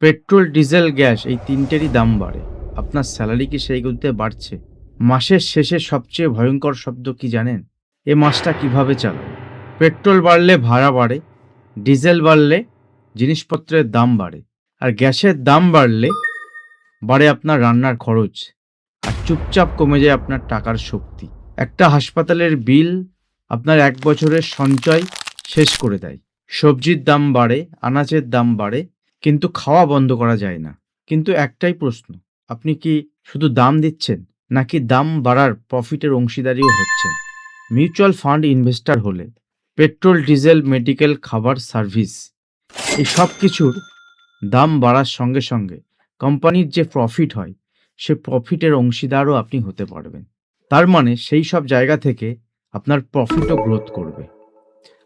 Petrol, diesel, gas এই ৩টেরই দাম বাড়ে। আপনার স্যালারি কি সেই গতিতে বাড়ছে? মাসের শেষে সবচেয়ে ভয়ঙ্কর শব্দ কি জানেন? এ মাসটা কিভাবে চালাবো? পেট্রোল বাড়লে ভাড়া বাড়ে, ডিজেল বাড়লে জিনিসপত্রের দাম বাড়ে, আর গ্যাসের দাম বাড়লে বাড়ে আপনার রান্নার খরচ, আর চুপচাপ কমে যায় আপনার টাকার শক্তি। একটা হাসপাতালের বিল আপনার ১ বছরের সঞ্চয় শেষ করে দেয়। সবজির দাম বাড়ে, আনাজের দাম বাড়ে, কিন্তু খাওয়া বন্ধ করা যায় না। কিন্তু একটাই প্রশ্ন, আপনি কি শুধু দাম দিচ্ছেন, নাকি দাম বাড়ার প্রফিটের অংশীদারিও হচ্ছেন? মিউচুয়াল ফান্ড ইনভেস্টর হলে পেট্রোল, ডিজেল, মেডিকেল, খাবার, সার্ভিস এই সব কিছুর দাম বাড়ার সঙ্গে সঙ্গে কোম্পানির যে প্রফিট হয়, সে প্রফিটের অংশীদারও আপনি হতে পারবেন। তার মানে সেই সব জায়গা থেকে আপনার প্রফিটও গ্রোথ করবে,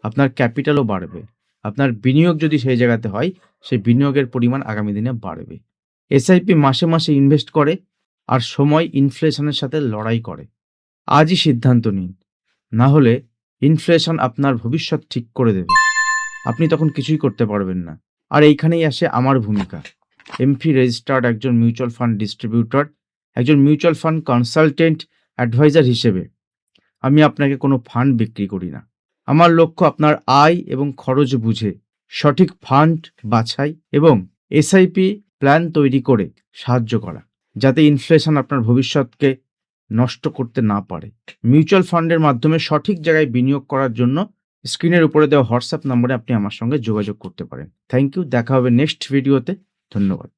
আপনার ক্যাপিটালও বাড়বে। আপনার বিনিয়োগ যদি সেই জায়গাতে হয়, সেই বিনিয়োগের পরিমাণ আগামী দিনে বাড়বে। এসআইপি মাসে মাসে ইনভেস্ট করে, আর সময় ইনফ্লেশনের সাথে লড়াই করে। আজই সিদ্ধান্ত নিন, না হলে ইনফ্লেশন আপনার ভবিষ্যৎ ঠিক করে দেবে। আপনি তখন কিছুই করতে পারবেন না। আর এইখানেই আসে আমার ভূমিকা। এমফি রেজিস্টার্ড একজন মিউচুয়াল ফান্ড ডিস্ট্রিবিউটর, একজন মিউচুয়াল ফান্ড কনসালটেন্ট, অ্যাডভাইজার হিসেবে আমি আপনাকে কোনো ফান্ড বিক্রি করি না। আমার লক্ষ্য আপনার আয় এবং খরচ বুঝে সঠিক ফান্ড বাছাই এবং এসআইপি প্ল্যান তৈরি করে সাহায্য করা, যাতে ইনফ্লেশন আপনার ভবিষ্যৎকে নষ্ট করতে না পারে। মিউচুয়াল ফান্ডের মাধ্যমে সঠিক জায়গায় বিনিয়োগ করার জন্য স্ক্রিনের উপরে দেওয়া হোয়াটসঅ্যাপ নম্বরে আপনি আমার সঙ্গে যোগাযোগ করতে পারেন। Thank you. দেখা হবে নেক্সট ভিডিওতে। ধন্যবাদ।